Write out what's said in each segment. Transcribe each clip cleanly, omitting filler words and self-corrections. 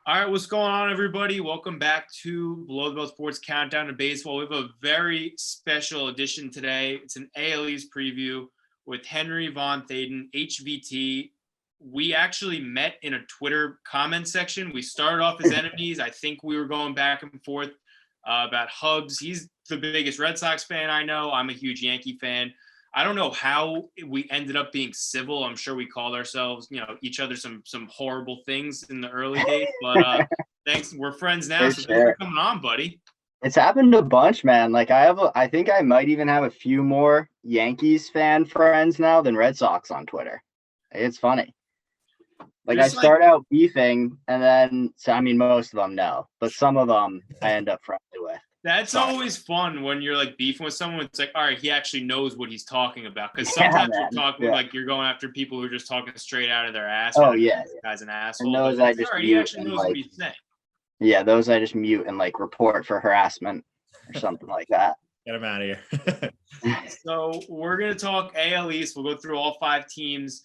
All right, what's going on, everybody? Welcome back to Below the Belt Sports Countdown to Baseball. We have a very special edition today. It's an AL East preview with Henry Von Thaden, HVT. We actually met in a Twitter comment section. We started off as enemies. I think we were going back and forth about hugs. He's the biggest Red Sox fan I know. I'm a huge Yankee fan. I don't know how we ended up being civil. I'm sure we called ourselves, each other some horrible things in the early days. But thanks, we're friends now. So thanks for coming on, buddy. It's happened a bunch, man. Like I think I might even have a few more Yankees fan friends now than Red Sox on Twitter. It's funny. Like I start out beefing, and then most of them no, but some of them I end up friendly with. That's always fun when you're like beefing with someone. It's like, all right, he actually knows what he's talking about. Because sometimes you're talking like you're going after people who are just talking straight out of their ass. Oh yeah, this guy's an asshole. And those I just mute. He actually knows what he's saying. Yeah, those I just mute and like report for harassment or something like that. Get him out of here. So we're gonna talk AL East. We'll go through all 5 teams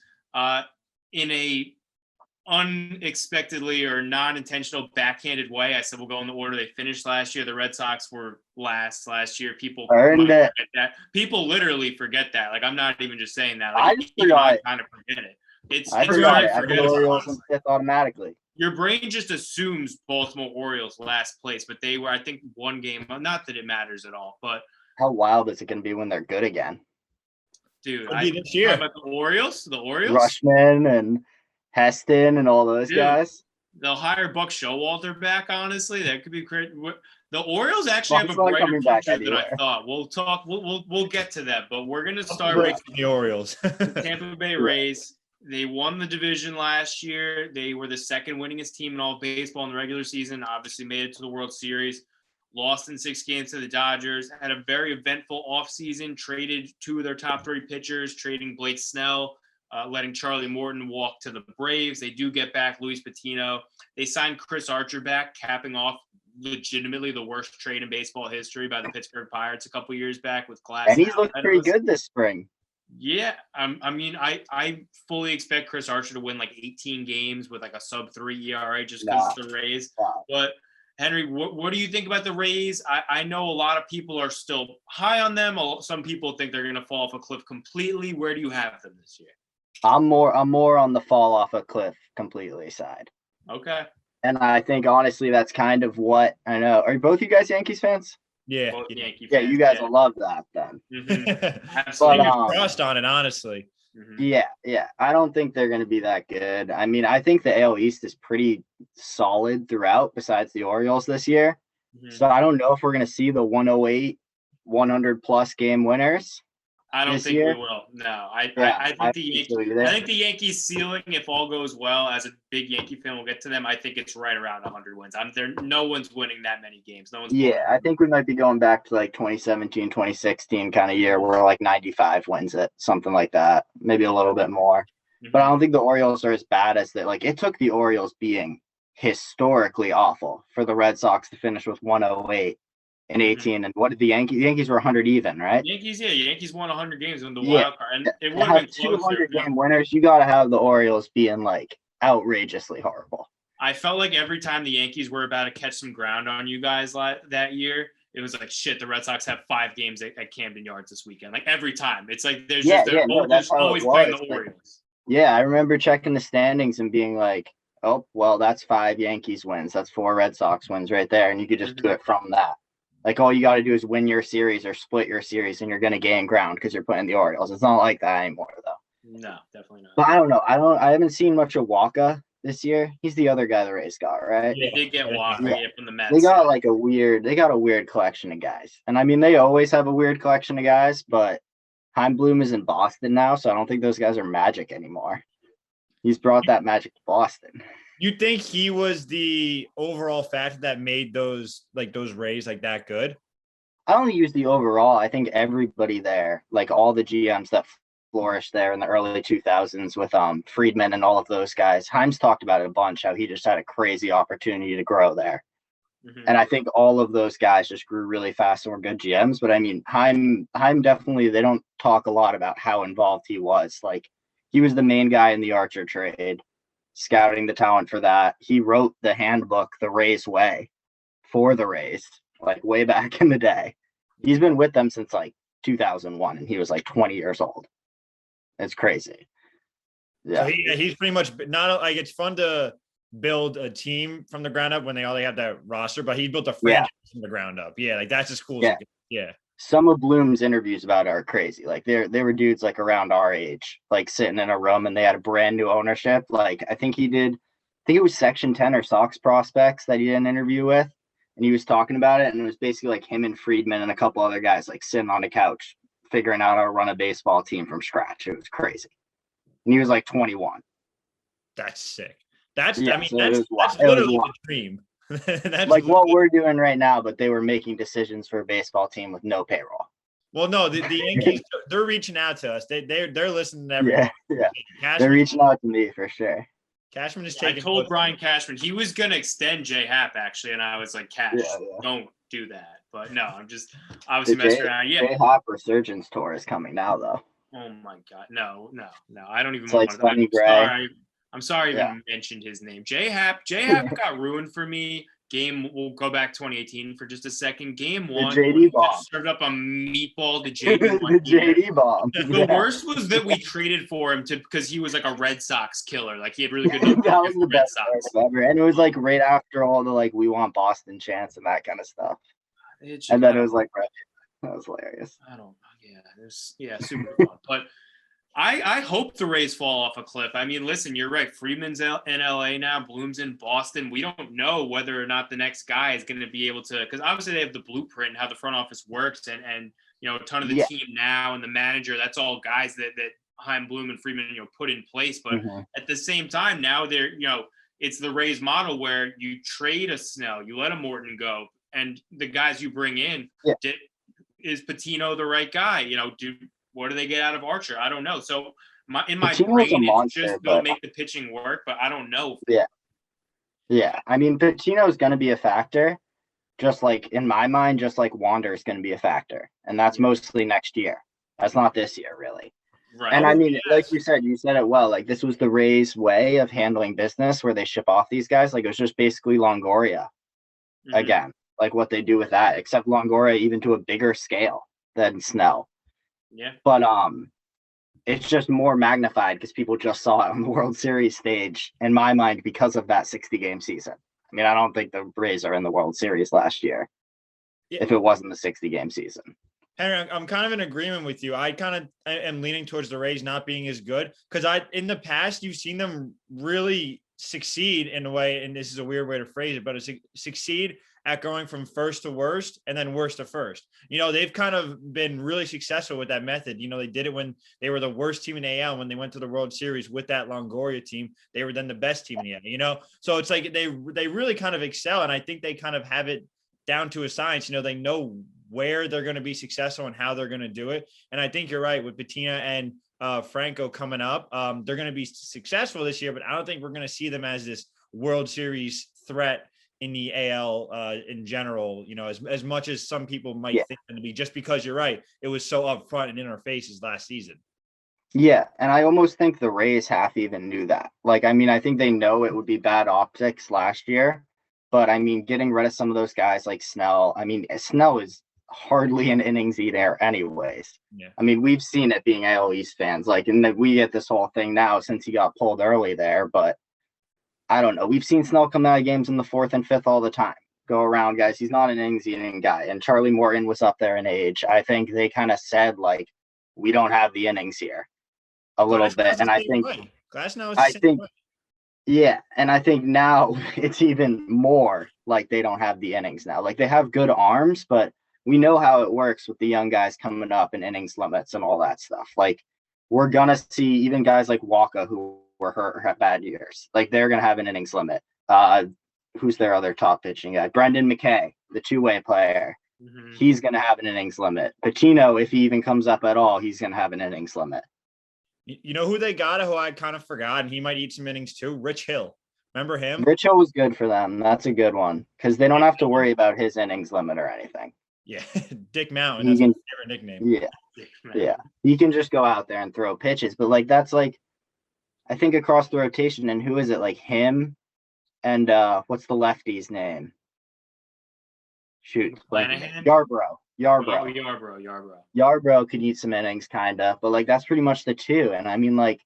in a unexpectedly or non-intentional backhanded way. I said we'll go in the order they finished last year. The Red Sox were last year. People forget that. People literally forget that. Like I'm not even just saying that. Like, I just forgot. Kind of forget it. It's forgot it. I put Orioles in 5th automatically. Your brain just assumes Baltimore Orioles last place, but they were, I think, one game. Not that it matters at all, but how wild is it going to be when they're good again? Dude, this year. About the Orioles, Rushman and Heston and all those guys. They'll hire Buck Showalter back. Honestly, that could be great. The Orioles actually have a brighter future than I thought. We'll talk. We'll get to that, but we're gonna start with the Orioles. The Tampa Bay Rays. They won the division last year. They were the second winningest team in all of baseball in the regular season. Obviously, made it to the World Series. Lost in 6 games to the Dodgers. Had a very eventful offseason. Traded 2 of their top 3 pitchers. Trading Blake Snell. Letting Charlie Morton walk to the Braves. They do get back Luis Patino. They signed Chris Archer back, capping off legitimately the worst trade in baseball history by the Pittsburgh Pirates a couple years back with Class. And he's looked pretty good this spring. Yeah, I fully expect Chris Archer to win like 18 games with like a sub-3 ERA just because of the Rays. But Henry, what do you think about the Rays? I know a lot of people are still high on them. Some people think they're going to fall off a cliff completely. Where do you have them this year? I'm more on the fall off a cliff completely side. Okay. And I think honestly that's kind of what I know. Are both you guys Yankees fans? Yeah. Both Yankee fans, you guys yeah. will love that then. Mm-hmm. Absolutely. Crossed on it, honestly. Mm-hmm. Yeah. I don't think they're going to be that good. I mean, I think the AL East is pretty solid throughout besides the Orioles this year. Mm-hmm. So I don't know if we're going to see the 108, 100 plus game winners. I don't think we will. No, I think the Yankees ceiling, if all goes well, as a big Yankee fan, we'll get to them. I think it's right around 100 wins. No one's winning that many games. I think we might be going back to like 2017, 2016 kind of year where like 95 wins it, something like that, maybe a little bit more. Mm-hmm. But I don't think the Orioles are as bad as that. Like it took the Orioles being historically awful for the Red Sox to finish with 108. In 18, and what did the Yankees? The Yankees were 100 even, right? Yankees won 100 games in the wild card, and it would have been closer. 200 game winners. You got to have the Orioles being like outrageously horrible. I felt like every time the Yankees were about to catch some ground on you guys that year, it was like shit. The Red Sox have 5 games at Camden Yards this weekend. Like every time, it's like they're always playing the Orioles. Yeah, I remember checking the standings and being like, oh well, that's 5 Yankees wins. That's 4 Red Sox wins right there, and you could just do it from that. Like all you got to do is win your series or split your series, and you're going to gain ground because you're playing the Orioles. It's not like that anymore, though. No, definitely not. But I don't know. I haven't seen much of Waka this year. He's the other guy the Rays got, right? They did get Waka from the Mets. They got a weird collection of guys, and I mean they always have a weird collection of guys. But Heimblum is in Boston now, so I don't think those guys are Magic anymore. He's brought that magic to Boston. You think he was the overall factor that made those Rays like that good? I don't use the overall. I think everybody there, like all the GMs that flourished there in the early 2000s with Friedman and all of those guys. Himes talked about it a bunch, how he just had a crazy opportunity to grow there. Mm-hmm. And I think all of those guys just grew really fast and were good GMs. But I mean, Heim definitely, they don't talk a lot about how involved he was. Like he was the main guy in the Archer trade. scouting the talent for that. He wrote the handbook, The Rays Way, for the Rays, like way back in the day. He's been with them since like 2001, and he was like 20 years old. It's crazy. Yeah. So he's pretty much not like, it's fun to build a team from the ground up when they already have that roster, but he built a franchise from the ground up. Yeah, like that's as cool. Yeah. Some of Bloom's interviews about it are crazy. Like they were dudes like around our age, like sitting in a room, and they had a brand new ownership. Like I think it was Section 10 or Sox prospects that he did an interview with, and he was talking about it, and it was basically like him and Friedman and a couple other guys like sitting on the couch figuring out how to run a baseball team from scratch. It was crazy. And he was like 21. That's sick. That's yeah, I mean so that's literally the dream. That's like what we're doing right now, but they were making decisions for a baseball team with no payroll. Well, no, the Yankees, they're reaching out to us. They're listening to everything. Yeah. Cashman, they're reaching out to me for sure. Cashman is taking. I told Brian Cashman he was gonna extend J Happ actually, and I was like, Cash, don't do that. But no, I'm just obviously messing around. Yeah, J Happ Resurgence Tour is coming now, though. Oh my God, no, I don't even it's want like to. Sonny Gray. I'm sorry I even mentioned his name. J Happ got ruined for me. We'll go back 2018 for just a second. Game 1, the JD bomb. Served up a meatball to JD. The JD bomb. The worst was that we traded for him because he was like a Red Sox killer. Like he had really good numbers. That was the best part ever. And it was like right after all the like we want Boston chants and that kind of stuff. And then it was like that was hilarious. Super fun. But I hope the Rays fall off a cliff. I mean, listen, you're right. Freeman's in LA now. Bloom's in Boston. We don't know whether or not the next guy is going to be able to, because obviously they have the blueprint and how the front office works, and you know, a ton of the team now and the manager. That's all guys that Chaim Bloom and Freeman put in place. But at the same time, now they're it's the Rays model where you trade a Snell, you let a Morton go, and the guys you bring in. Is Patino the right guy? What do they get out of Archer? I don't know. So my brain, it's just they'll make the pitching work, but I don't know. Yeah. I mean, Patino is going to be a factor, just like in my mind, just like Wander is going to be a factor, and that's mostly next year. That's not this year, really. Right. And I mean, like you said it well. Like this was the Rays' way of handling business, where they ship off these guys. Like it was just basically Longoria again, like what they do with that, except Longoria even to a bigger scale than Snell. Yeah. But it's just more magnified because people just saw it on the World Series stage, in my mind, because of that 60-game season. I mean, I don't think the Rays are in the World Series last year if it wasn't the 60-game season. Henry, I'm kind of in agreement with you. I am leaning towards the Rays not being as good because in the past, you've seen them really succeed in a way, and this is a weird way to phrase it, but succeed at going from first to worst and then worst to first. They've kind of been really successful with that method. They did it when they were the worst team in AL. When they went to the World Series with that Longoria team, they were then the best team in the AL, So it's like they really kind of excel, and I think they kind of have it down to a science. They know where they're going to be successful and how they're going to do it. And I think you're right with Patina and Franco coming up. They're going to be successful this year, but I don't think we're going to see them as this World Series threat in the AL in general, as much as some people might think them to be, just because you're right. It was so upfront and in our faces last season. Yeah. And I almost think the Rays half even knew that. Like, I mean, I think they know it would be bad optics last year, but I mean, getting rid of some of those guys like Snell, I mean, Snell is hardly an innings eater anyways. Yeah. I mean, we've seen it being AL East fans, like, and we get this whole thing now since he got pulled early there, but I don't know. We've seen Snell come out of games in the 4th and 5th all the time. Go around, guys. He's not an innings eating guy. And Charlie Morton was up there in age. I think they kind of said, like, we don't have the innings here a little bit. And I think, yeah. And I think now it's even more like they don't have the innings now. Like they have good arms, but we know how it works with the young guys coming up and innings limits and all that stuff. Like we're going to see even guys like Walker who were hurt or have bad years. Like they're going to have an innings limit. Who's their other top pitching guy? Brendan McKay, the two-way player. He's going to have an innings limit. Patino, if he even comes up at all, he's going to have an innings limit. You know who they got, who I kind of forgot, and he might eat some innings too? Rich Hill. Remember him? Rich Hill was good for them. That's a good one because they don't have to worry about his innings limit or anything. Yeah, Dick Mountain. That's my favorite nickname. Yeah. He can just go out there and throw pitches, but like that's like I think across the rotation, and who is it? Like him and what's the lefty's name? Shoot, like Flanagan? Yarbrough. Oh, Yarbrough. Yarbrough could eat some innings, kind of, but like that's pretty much the two. And I mean, like,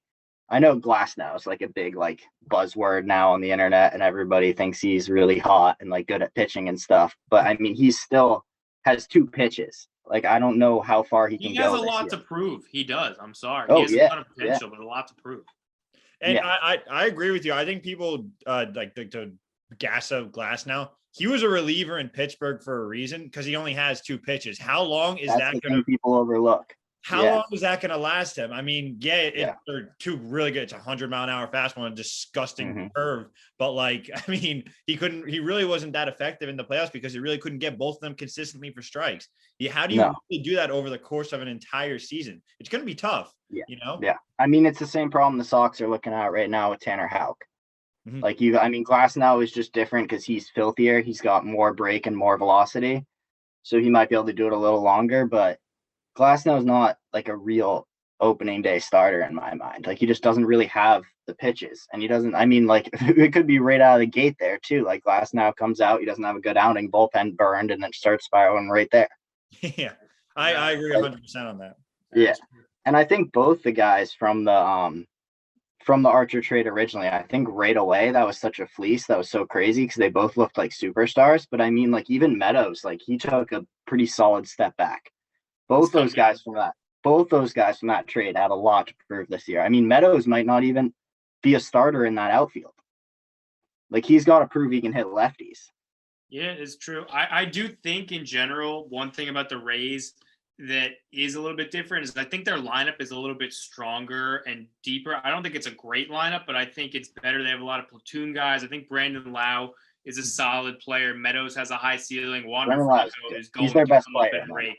I know Glass now is like a big like buzzword now on the internet, and everybody thinks he's really hot and like good at pitching and stuff. But I mean, he still has two pitches. Like, I don't know how far he can go. He has a this lot year. to prove. He does. I'm sorry. Oh, He has a lot of potential, but a lot to prove. And I agree with you. I think people like to gas up Glass now. He was a reliever in Pittsburgh for a reason because he only has two pitches. How long is that going to people overlook? How long is that going to last him? I mean, they're two really good. It's 100-mile-an-hour fastball and a disgusting curve. But like, I mean, he really wasn't that effective in the playoffs because he really couldn't get both of them consistently for strikes. How do you really do that over the course of an entire season? It's going to be tough, you know? Yeah. I mean, it's the same problem the Sox are looking at right now with Tanner Houck. Like Glass now is just different because he's filthier. He's got more break and more velocity. So he might be able to do it a little longer, but Glasnow is not like a real opening day starter in my mind. Like, he just doesn't really have the pitches, and he doesn't. I mean, like, it could be right out of the gate there too. Like, Glasnow comes out, he doesn't have a good outing, bullpen burned, and then starts spiraling right there. Yeah, I agree 100% on that. Yeah, and I think both the guys from the Archer trade originally, I think right away that was such a fleece, that was so crazy because they both looked like superstars. But I mean, like, even Meadows, like, he took a pretty solid step back. Both those guys from that trade had a lot to prove this year. I mean, Meadows might not even be a starter in that outfield. Like, he's got to prove he can hit lefties. Yeah, it's true. I do think in general, one thing about the Rays that is a little bit different is I think their lineup is a little bit stronger and deeper. I don't think it's a great lineup, but I think it's better. They have a lot of platoon guys. I think Brandon Lau is a solid player. Meadows has a high ceiling. Wander Franco is going to come up and rake.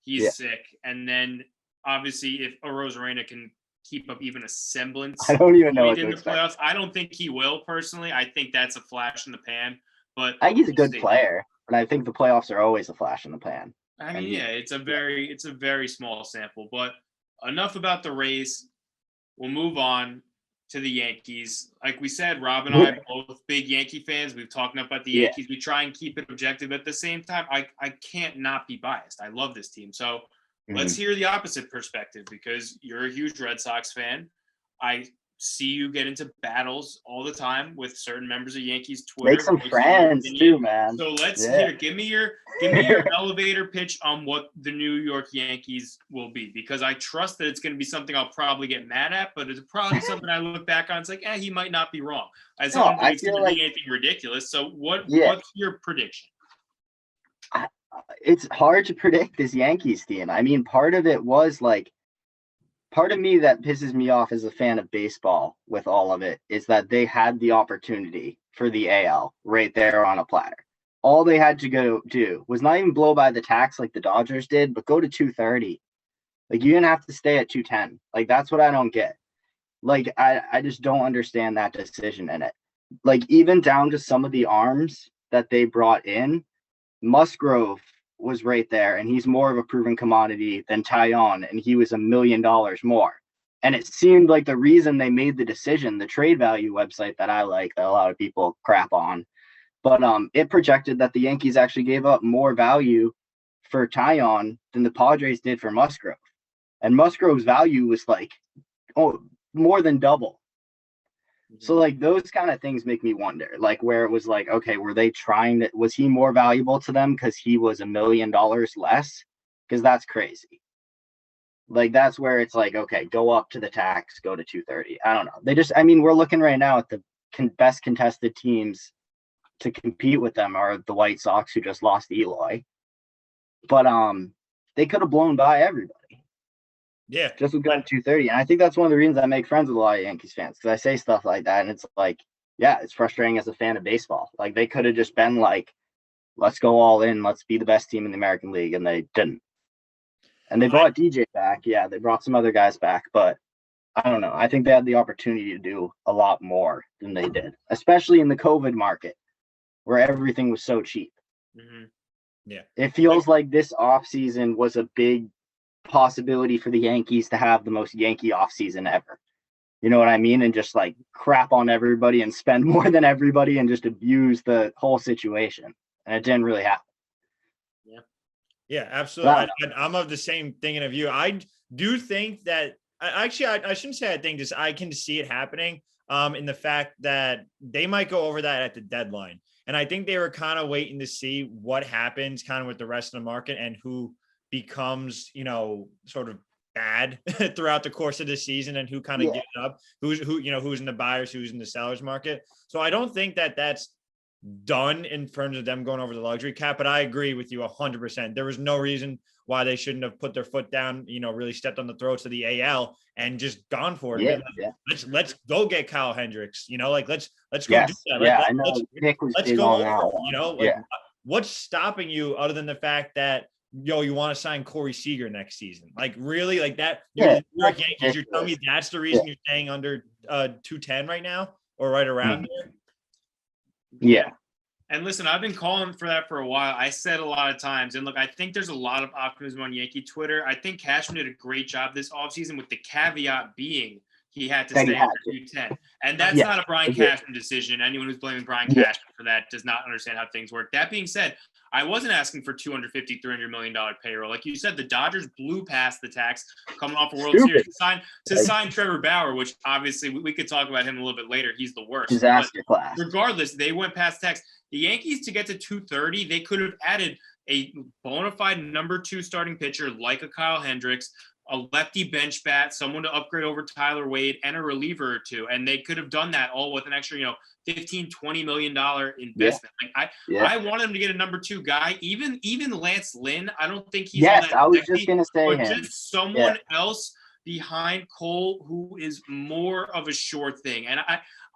He's sick. And then obviously if Arozarena can keep up even a semblance I don't even know what in the playoffs, I don't think he will personally. I think that's a flash in the pan. But I think he's a good player, and I think the playoffs are always a flash in the pan. I mean, it's a very small sample. But enough about the Rays. We'll move on to the Yankees. Like we said, Rob and I are both big Yankee fans. We've talked about the Yankees. We try and keep it objective. At the same time, I can't not be biased. I love this team. So let's hear the opposite perspective, because you're a huge Red Sox fan. I see you get into battles all the time with certain members of Yankees Twitter. Make some friends too, man. So let's hear. Give me your elevator pitch on what the New York Yankees will be, because I trust that it's going to be something I'll probably get mad at, but it's probably something I look back on. It's like, he might not be wrong. I don't think it's going to be anything ridiculous. So what's your prediction? It's hard to predict this Yankees team. I mean, part of me that pisses me off as a fan of baseball with all of it is that they had the opportunity for the AL right there on a platter. All they had to go do was not even blow by the tax like the Dodgers did, but go to 230. Like, you didn't have to stay at 210. Like, that's what I don't get. Like, I just don't understand that decision in it. Like, even down to some of the arms that they brought in, Musgrove was right there, and he's more of a proven commodity than Taillon, and he was $1 million more. And it seemed like the reason they made the decision, the trade value website that I like, that a lot of people crap on, but it projected that the Yankees actually gave up more value for Taillon than the Padres did for Musgrove. And Musgrove's value was like, more than double. So, like, those kind of things make me wonder, like, where it was like, okay, were they was he more valuable to them because he was $1 million less? Because that's crazy. Like, that's where it's like, okay, go up to the tax, go to 230. I don't know. We're looking right now at the best contested teams to compete with them are the White Sox, who just lost Eloy. But they could have blown by everybody. Yeah. Just with going 230. And I think that's one of the reasons I make friends with a lot of Yankees fans, because I say stuff like that, and it's like, it's frustrating as a fan of baseball. Like, they could have just been like, let's go all in, let's be the best team in the American League, and they didn't. And they brought DJ back. Yeah, they brought some other guys back, but I don't know. I think they had the opportunity to do a lot more than they did, especially in the COVID market where everything was so cheap. Mm-hmm. Yeah. It feels like this offseason was a big possibility for the Yankees to have the most Yankee offseason ever. You know what I mean? And just like crap on everybody and spend more than everybody and just abuse the whole situation. And it didn't really happen. Yeah, absolutely. Wow. I'm of the same thinking of you. I do think that I shouldn't say I think this. I can see it happening in the fact that they might go over that at the deadline. And I think they were kind of waiting to see what happens kind of with the rest of the market and who becomes, sort of bad throughout the course of the season and who kind of gives up, who's in the buyers, who's in the sellers market. So I don't think that that's done in terms of them going over the luxury cap, but I agree with you 100%. There was no reason why they shouldn't have put their foot down, really stepped on the throats of the AL and just gone for it. Let's go get Kyle Hendricks, let's go do that. I know Nick was let's big go on over, that. What's stopping you other than the fact that you want to sign Corey Seager next season? Like really, like that? You're Yankees. You're telling me that's the reason you're staying under 210 right now, or right around there? Yeah. And listen, I've been calling for that for a while. I said a lot of times, and look, I think there's a lot of optimism on Yankee Twitter. I think Cashman did a great job this offseason, with the caveat being he had to stay under 210. And that's not a Brian Cashman decision. Anyone who's blaming Brian Cashman for that does not understand how things work. That being said, I wasn't asking for $250, $300 million payroll. Like you said, the Dodgers blew past the tax coming off a World Series to sign Trevor Bauer, which obviously we could talk about him a little bit later. He's the worst. Disaster class. Regardless, they went past tax. The Yankees, to get to 230, they could have added a bona fide number 2 starting pitcher like a Kyle Hendricks, a lefty bench bat, someone to upgrade over Tyler Wade, and a reliever or two. And they could have done that all with an extra, $15, $20 million investment. I wanted them to get a number 2 guy. Even Lance Lynn, I don't think he's all that I was sexy, just gonna say but him. just someone else behind Cole who is more of a sure thing. And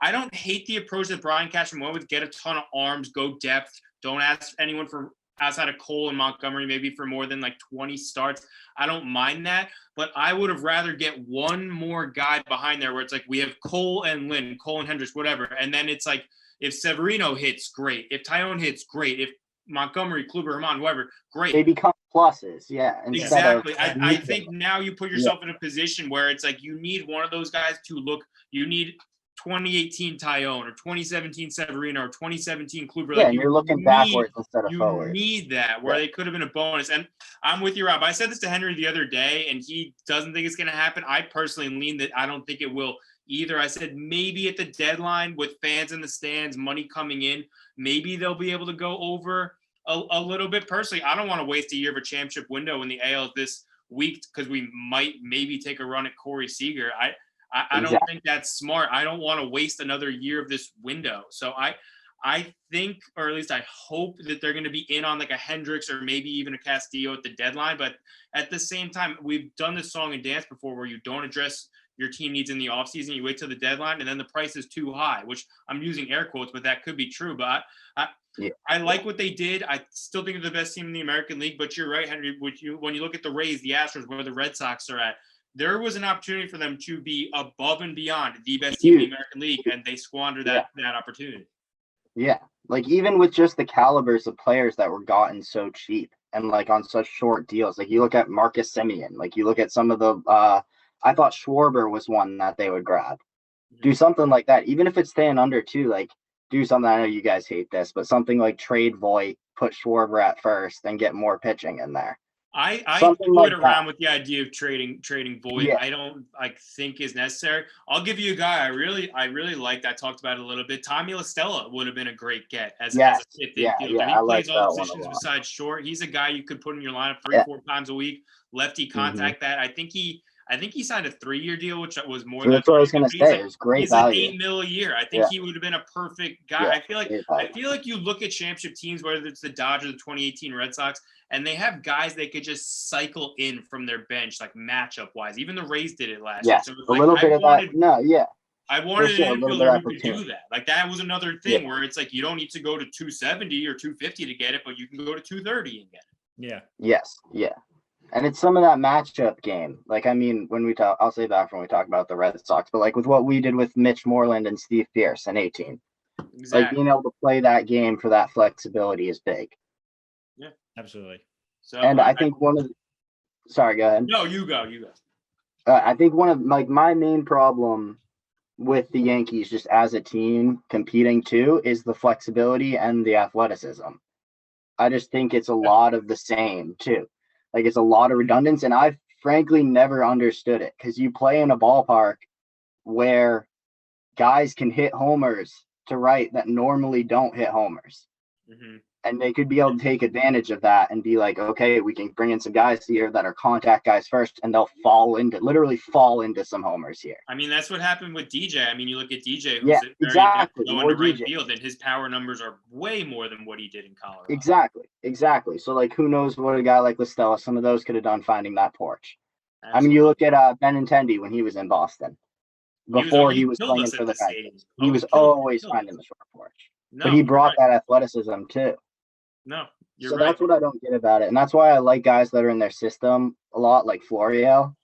I don't hate the approach that Brian Cashman went with. Get a ton of arms, go depth. Don't ask anyone for outside of Cole and Montgomery, maybe for more than like 20 starts. I don't mind that, but I would have rather get one more guy behind there where it's like we have Cole and Lynn, Cole and Hendricks, whatever. And then it's like if Severino hits, great. If Tyone hits, great. If Montgomery, Kluber, Herman, whoever, great. They become pluses, Exactly. I think now you put yourself in a position where it's like you need one of those guys to look. You need 2018 Tyone or 2017 Severino or 2017 Kluber. Yeah, and you're looking backwards instead of forward. You need that where they could have been a bonus. And I'm with you, Rob. I said this to Henry the other day, and he doesn't think it's going to happen. I personally lean that I don't think it will either. I said maybe at the deadline with fans in the stands, money coming in, maybe they'll be able to go over a little bit. Personally, I don't want to waste a year of a championship window in the AL this week because we might maybe take a run at Corey Seager. I don't think that's smart. I don't want to waste another year of this window. So I think, or at least I hope that they're going to be in on like a Hendricks or maybe even a Castillo at the deadline. But at the same time, we've done this song and dance before where you don't address your team needs in the offseason. You wait till the deadline and then the price is too high, which I'm using air quotes, but that could be true. But I like what they did. I still think they're the best team in the American League, but you're right, Henry. When you look at the Rays, the Astros, where the Red Sox are at, there was an opportunity for them to be above and beyond the best team in the American League, and they squandered that opportunity. Yeah, like even with just the calibers of players that were gotten so cheap and like on such short deals, like you look at Marcus Semien, like you look at some of the I thought Schwarber was one that they would grab. Do something like that, even if it's staying under 2, like do something. I know you guys hate this, but something like trade Voit, put Schwarber at first, and get more pitching in there. I toyed around with the idea of trading Voit. I don't think is necessary. I'll give you a guy I really liked. I talked about it a little bit. Tommy La Stella would have been a great get as a fifth infielder. He plays all positions besides short. He's a guy you could put in your lineup 3-4 times a week. Lefty contact bat. I think he signed a 3-year deal, which was more than that's what I was going to say. It was great value. He's $8 million a year. I think he would have been a perfect guy. I feel like you look at championship teams, whether it's the Dodgers, the 2018 Red Sox, and they have guys they could just cycle in from their bench, like matchup wise. Even the Rays did it last year. So a little bit of that. No, I wanted an infielder who could do that. Like that was another thing where it's like you don't need to go to 270 or 250 to get it, but you can go to 230 and get it. Yeah. Yes. Yeah. And it's some of that matchup game. Like, I mean, when we talk, I'll say that when we talk about the Red Sox, but like with what we did with Mitch Moreland and Steve Pearce in 18, like being able to play that game for that flexibility is big. Yeah, absolutely. So, and I think sorry, go ahead. No, you go. I think one of like my main problem with the Yankees just as a team competing too is the flexibility and the athleticism. I just think it's a lot of the same too. Like it's a lot of redundancy, and I've frankly never understood it because you play in a ballpark where guys can hit homers to right that normally don't hit homers. Mm-hmm. And they could be able to take advantage of that and be like, okay, we can bring in some guys here that are contact guys first, and they'll literally fall into some homers here. I mean, that's what happened with DJ. I mean, you look at DJ, who's Yeah, very exactly. going to right field, and his power numbers are way more than what he did in Colorado. Exactly. So, like, who knows what a guy like Listella, some of those could have done finding that porch. Absolutely. I mean, you look at Benintendi when he was in Boston. Before he was playing for the Tigers. He was always finding the short porch. No, but he brought that athleticism, too. No, so that's what I don't get about it. And that's why I like guys that are in their system a lot, like Florial.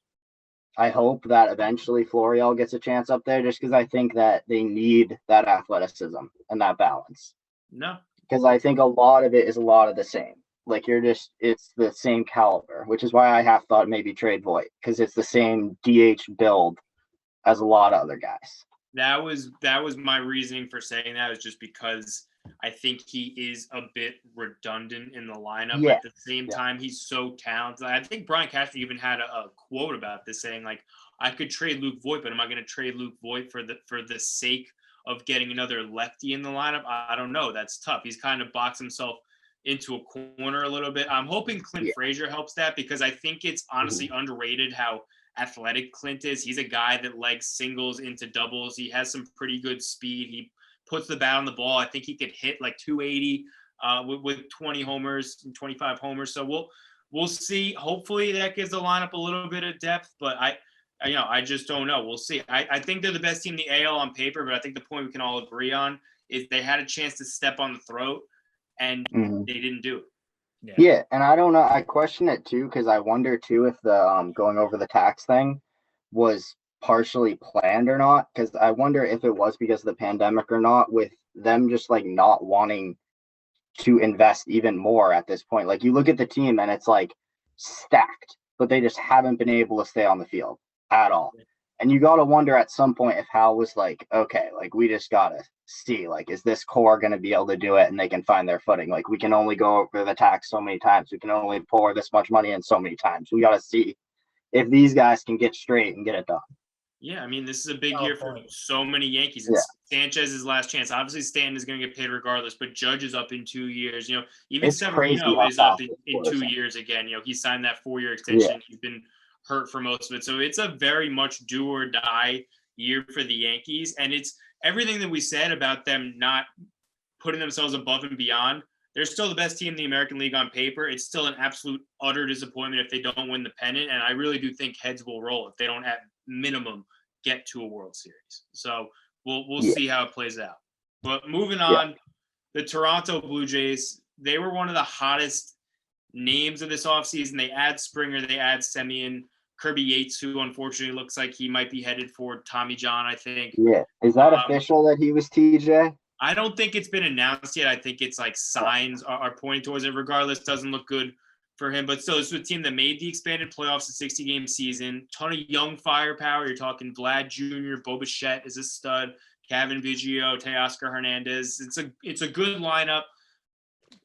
I hope that eventually Florial gets a chance up there just because I think that they need that athleticism and that balance. No. Because I think a lot of it is a lot of the same. Like it's the same caliber, which is why I have thought maybe trade Voit because it's the same DH build as a lot of other guys. That was my reasoning for saying that, was just because I think he is a bit redundant in the lineup. At the same time, he's so talented. I think Brian Cashman even had a quote about this saying, like, I could trade Luke Voit, but am I going to trade Luke Voit for the sake of getting another lefty in the lineup? I don't know. That's tough. He's kind of boxed himself into a corner a little bit. I'm hoping Clint Frazier helps that because I think it's honestly underrated how athletic Clint is. He's a guy that legs singles into doubles. He has some pretty good speed. He puts the bat on the ball. I think he could hit like 280 with 20 homers and 25 homers. So we'll see. Hopefully that gives the lineup a little bit of depth, but I just don't know. We'll see. I think they're the best team in the AL on paper, but I think the point we can all agree on is they had a chance to step on the throat and they didn't do it. Yeah, and I don't know. I question it too because I wonder too if the going over the tax thing was partially planned or not. Because I wonder if it was because of the pandemic or not, with them just like not wanting to invest even more at this point. Like you look at the team and it's like stacked, but they just haven't been able to stay on the field at all. And you got to wonder at some point if Hal was like, okay, like we just got to see, like, is this core going to be able to do it and they can find their footing? Like we can only go over the tax so many times. We can only pour this much money in so many times. We got to see if these guys can get straight and get it done. Yeah, I mean, this is a big year for so many Yankees. It's Sanchez's last chance. Obviously, Stanton is going to get paid regardless, but Judge is up in 2 years. You know, even Severino is up in 2 years again. You know, he signed that 4-year extension. Yeah. He's been hurt for most of it. So it's a very much do or die year for the Yankees. And it's everything that we said about them not putting themselves above and beyond. They're still the best team in the American League on paper. It's still an absolute utter disappointment if they don't win the pennant. And I really do think heads will roll if they don't at minimum get to a World Series. So we'll see how it plays out. But moving on, the Toronto Blue Jays, they were one of the hottest names of this offseason. They add Springer, they add Semien, Kirby Yates, who unfortunately looks like he might be headed for Tommy John, I think. Yeah. Is that official that he was TJ? I don't think it's been announced yet. I think it's like signs are pointing towards it. Regardless, doesn't look good for him. But still, this was a team that made the expanded playoffs, a 60-game season. Ton of young firepower. You're talking Vlad Jr., Bo Bichette is a stud, Kevin Biggio, Teoscar Hernandez. It's a good lineup.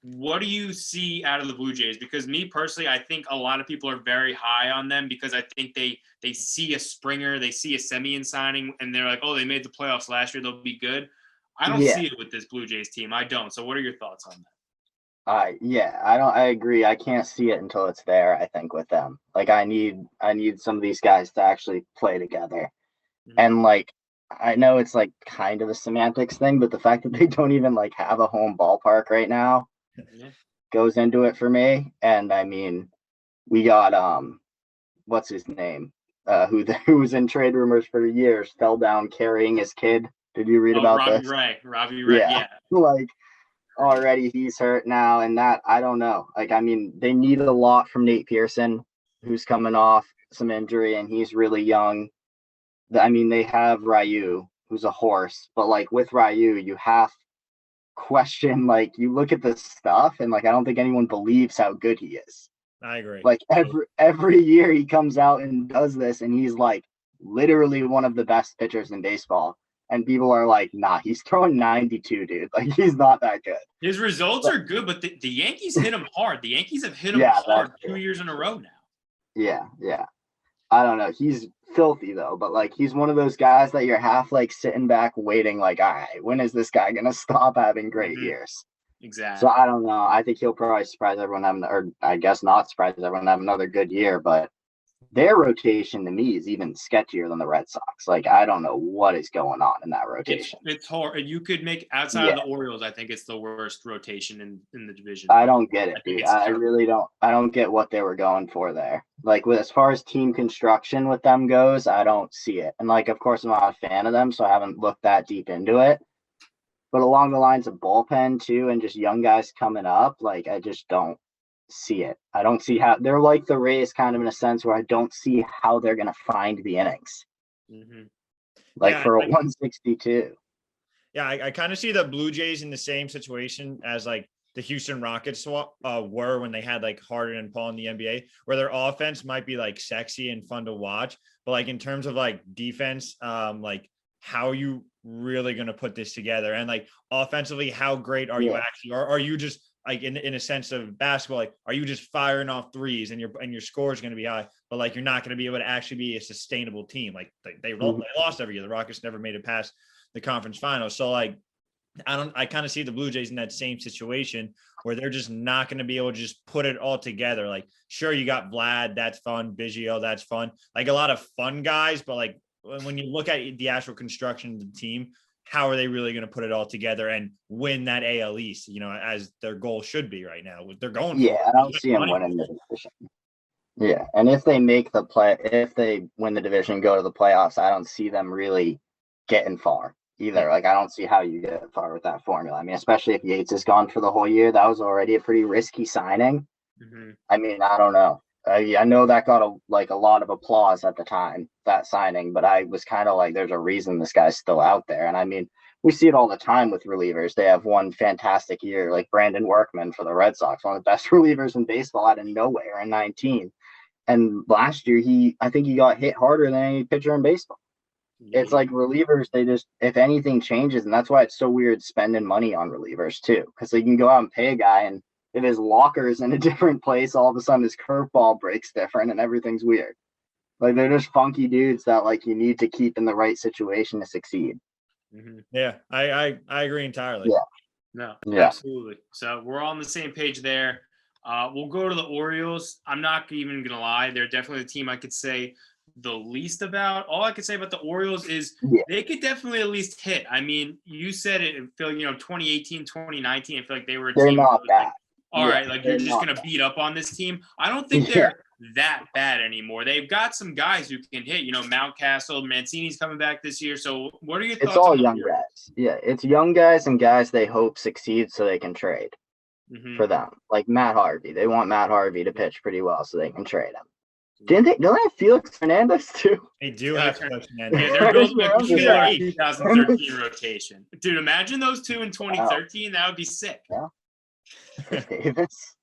What do you see out of the Blue Jays? Because me personally, I think a lot of people are very high on them because I think they see a Springer, they see a Semien signing, and they're like, oh, they made the playoffs last year, they'll be good. I don't see it with this Blue Jays team. I don't. So what are your thoughts on that? I agree. I can't see it until it's there, I think, with them. Like I need some of these guys to actually play together. Mm-hmm. And like I know it's like kind of a semantics thing, but the fact that they don't even like have a home ballpark right now goes into it for me. And I mean, we got what's his name? Who was in trade rumors for years, fell down carrying his kid. Did you read about Robbie this? Robbie Ray, yeah. Like already he's hurt now, and that I don't know. Like I mean, they need a lot from Nate Pearson, who's coming off some injury, and he's really young. I mean, they have Ryu, who's a horse, but like with Ryu, you have question. Like you look at the stuff, and like I don't think anyone believes how good he is. I agree. Like every year he comes out and does this, and he's like literally one of the best pitchers in baseball. And people are like, nah, he's throwing 92, dude. Like, he's not that good. His results are good, but the Yankees hit him hard. The Yankees have hit him Yeah, hard that's 2 true. years in a row now. Yeah. I don't know. He's filthy though, but like he's one of those guys that you're half like sitting back waiting, like, all right, when is this guy gonna stop having great years? Exactly. So I don't know. I think he'll probably surprise everyone having, or I guess not surprise everyone having another good year, but their rotation to me is even sketchier than the Red Sox. Like, I don't know what is going on in that rotation. It's hard. You could make outside of the Orioles. I think it's the worst rotation in the division. I don't get it, dude. I really don't. I don't get what they were going for there. Like, as far as team construction with them goes, I don't see it. And like, of course, I'm not a fan of them, so I haven't looked that deep into it. But along the lines of bullpen too, and just young guys coming up, like I just don't see it. I don't see how they're like the Rays, kind of in a sense where I don't see how they're going to find the innings. Like for a 162. Yeah, I kind of see the Blue Jays in the same situation as like the Houston Rockets were when they had like Harden and Paul in the NBA, where their offense might be like sexy and fun to watch, but like in terms of like defense, like how are you really going to put this together? And like offensively, how great are you actually? Or are you just like in a sense of basketball, like are you just firing off threes and your score is going to be high, but like you're not going to be able to actually be a sustainable team. Like they lost every year. The Rockets never made it past the conference finals. So like I kind of see the Blue Jays in that same situation where they're just not going to be able to just put it all together. Like, sure, you got Vlad, that's fun. Biggio, that's fun. Like a lot of fun guys, but like when you look at the actual construction of the team, how are they really going to put it all together and win that AL East, you know, as their goal should be right now? They're going for it. I don't see them winning the division. Yeah, and if they if they win the division, go to the playoffs, I don't see them really getting far either. Like, I don't see how you get far with that formula. I mean, especially if Yates is gone for the whole year, that was already a pretty risky signing. I mean, I don't know. I know that got a lot of applause at the time, that signing, but I was kind of like, there's a reason this guy's still out there. And I mean, we see it all the time with relievers. They have one fantastic year, like Brandon Workman for the Red Sox, one of the best relievers in baseball out of nowhere in 19. And last year, I think he got hit harder than any pitcher in baseball. It's like relievers, they just, if anything changes, and that's why it's so weird spending money on relievers too, because they can go out and pay a guy, and if his locker's in a different place, all of a sudden his curveball breaks different and everything's weird. Like, they're just funky dudes that like you need to keep in the right situation to succeed. Yeah, I agree entirely. Absolutely. So we're all on the same page there. We'll go to the Orioles. I'm not even gonna lie, they're definitely the team I could say the least about. All I could say about the Orioles is they could definitely at least hit. I mean, you said it, Phil, 2018, 2019, I feel like they were a They're team not bad. all right, like you're just gonna beat up on this team. I don't think they're that bad anymore. They've got some guys who can hit. Mountcastle, Mancini's coming back this year. So what are your thoughts? It's all young guys. Yeah, it's young guys and guys they hope succeed so they can trade for them. Like Matt Harvey, they want Matt Harvey to pitch pretty well so they can trade him. Don't they have Felix Hernandez too? They do have Felix Hernandez. Yeah, they're building a killer 2013 rotation. Dude, imagine those two in 2013. That would be sick. Yeah. Chris Davis.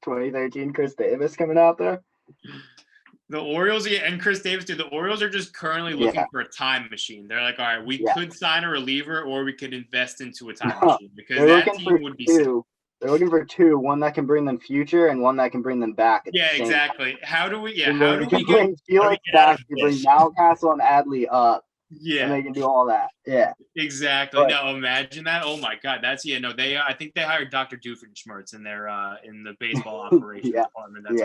2013 Chris Davis coming out there. The Orioles and Chris Davis, dude, the Orioles are just currently looking for a time machine. They're like, all right, we could sign a reliever or we could invest into a time machine because that team would be sick. They're looking for two, one that can bring them future and one that can bring them back. Exactly. How do we get Felix back, you bring Mountcastle and Adley up. Yeah. And they can do all that. Yeah. Exactly. But, no, imagine that. Oh my God. That's I think they hired Dr. Doofenshmirtz in their in the baseball operations department. That's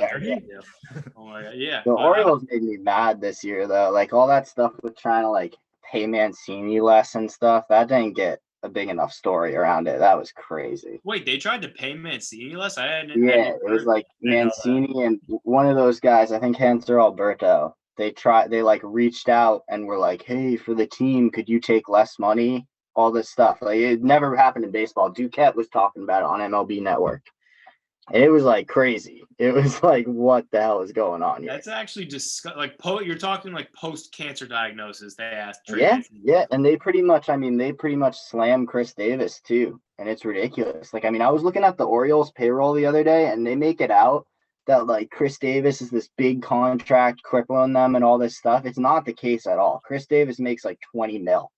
oh my God. Yeah. The Orioles made me mad this year though. Like all that stuff with trying to like pay Mancini less and stuff, that didn't get a big enough story around it. That was crazy. Wait, they tried to pay Mancini less? It was like Mancini and one of those guys, I think Hanser Alberto. They reached out and were like, hey, for the team, could you take less money? All this stuff. Like it never happened in baseball. Duquette was talking about it on MLB Network. It was like crazy. It was like, what the hell is going on here? That's actually just like you're talking like post-cancer diagnosis. They asked. Yeah, and they pretty much slam Chris Davis too, and it's ridiculous. Like, I mean, I was looking at the Orioles payroll the other day, and they make it out that like Chris Davis is this big contract crippling them and all this stuff. It's not the case at all. Chris Davis makes like 20 mil.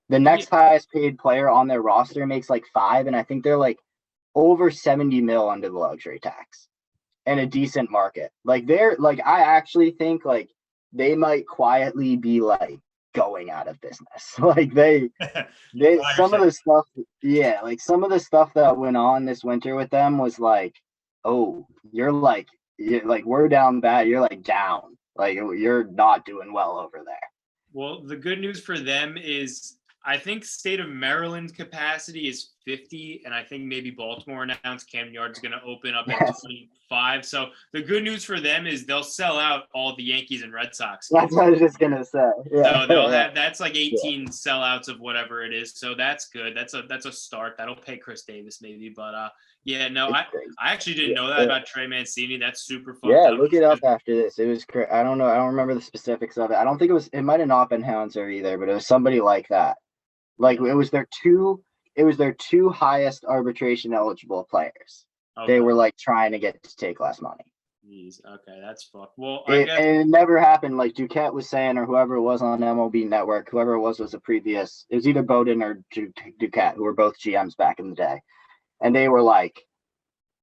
The next highest paid player on their roster makes like 5, and I think they're like over 70 mil under the luxury tax and a decent market. Like they're like, I actually think like they might quietly be like going out of business. Like they some of the stuff, like some of the stuff that went on this winter with them was like, oh, you're like we're down bad, you're like down, like you're not doing well over there. Well, the good news for them is I think state of Maryland's capacity is 50, and I think maybe Baltimore announced Camden Yards is going to open up at 25. So the good news for them is they'll sell out all the Yankees and Red Sox. That's what I was just gonna say. Yeah. So they'll have that's like 18 sellouts of whatever it is. So that's good. That's a start. That'll pay Chris Davis maybe, but I actually didn't know that about Trey Mancini. That's super fun. Yeah, look it up after this. It was I don't know. I don't remember the specifics of it. I don't think it might have not been Hounser either, but it was somebody like that. Like it was their two highest arbitration eligible players. Okay. They were like trying to get to take less money. Jeez, okay, that's fucked. Well, and it never happened. Like Duquette was saying, or whoever it was on MLB Network, whoever it was a previous. It was either Bowden or Duquette, who were both GMs back in the day, and they were like,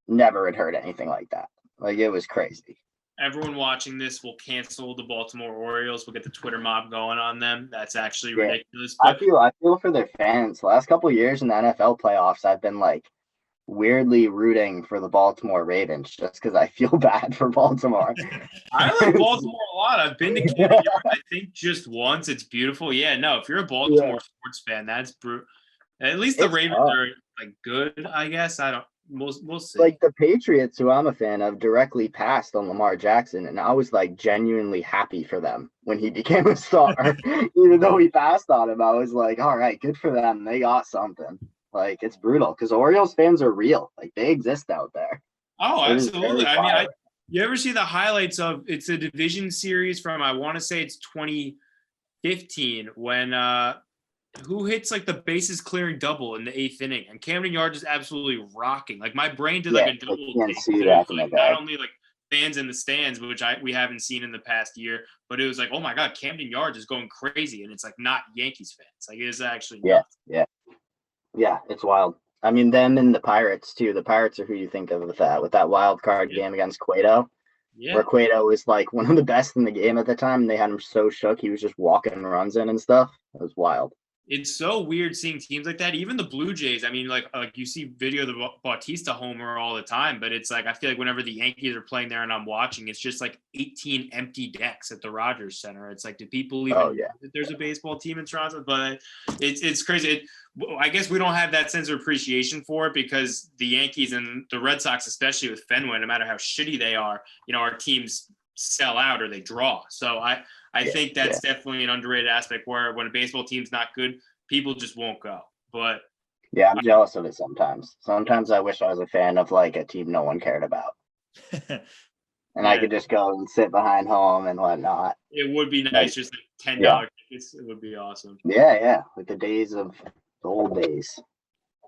never had heard anything like that. Like it was crazy. Everyone watching this will cancel the Baltimore Orioles. We'll get the Twitter mob going on them. That's actually ridiculous. But I feel for their fans. The last couple of years in the NFL playoffs, I've been like weirdly rooting for the Baltimore Ravens just because I feel bad for Baltimore. I like Baltimore a lot. I've been to Camden Yards, I think, just once. It's beautiful. Yeah, no, if you're a Baltimore sports fan, that's brutal. At least the Ravens are like good, I guess. We'll see. Like the Patriots, who I'm a fan of, directly passed on Lamar Jackson, and I was like genuinely happy for them when he became a star. Even though he passed on him, I was like, all right, good for them. They got something. Like it's brutal because Orioles fans are real. Like they exist out there. Oh, absolutely. I mean, you ever see the highlights of it's a division series from I want to say it's 2015 when who hits like the bases clearing double in the 8th inning, and Camden Yards is absolutely rocking. Like my brain did like a double take. Like, not only like fans in the stands, which we haven't seen in the past year, but it was like, oh my God, Camden Yards is going crazy, and it's like not Yankees fans. Like it is actually nuts. Yeah, it's wild. I mean, them and the Pirates too. The Pirates are who you think of with that wild card game against Cueto. Yeah. Where Cueto was like one of the best in the game at the time, and they had him so shook he was just walking runs in and stuff. It was wild. It's so weird seeing teams like that. Even the Blue Jays. I mean, like you see video of the Bautista homer all the time, but it's like I feel like whenever the Yankees are playing there and I'm watching, it's just like 18 empty decks at the Rogers Center. It's like, do people even know that there's a baseball team in Toronto? But it's crazy. I guess we don't have that sense of appreciation for it because the Yankees and the Red Sox, especially with Fenway, no matter how shitty they are, our teams sell out or they draw. So I think that's definitely an underrated aspect where when a baseball team's not good, people just won't go. But yeah, I'm jealous of it sometimes. Sometimes I wish I was a fan of like a team no one cared about. And I could just go and sit behind home and whatnot. It would be nice, just like $10 tickets. It would be awesome. Yeah, like the old days.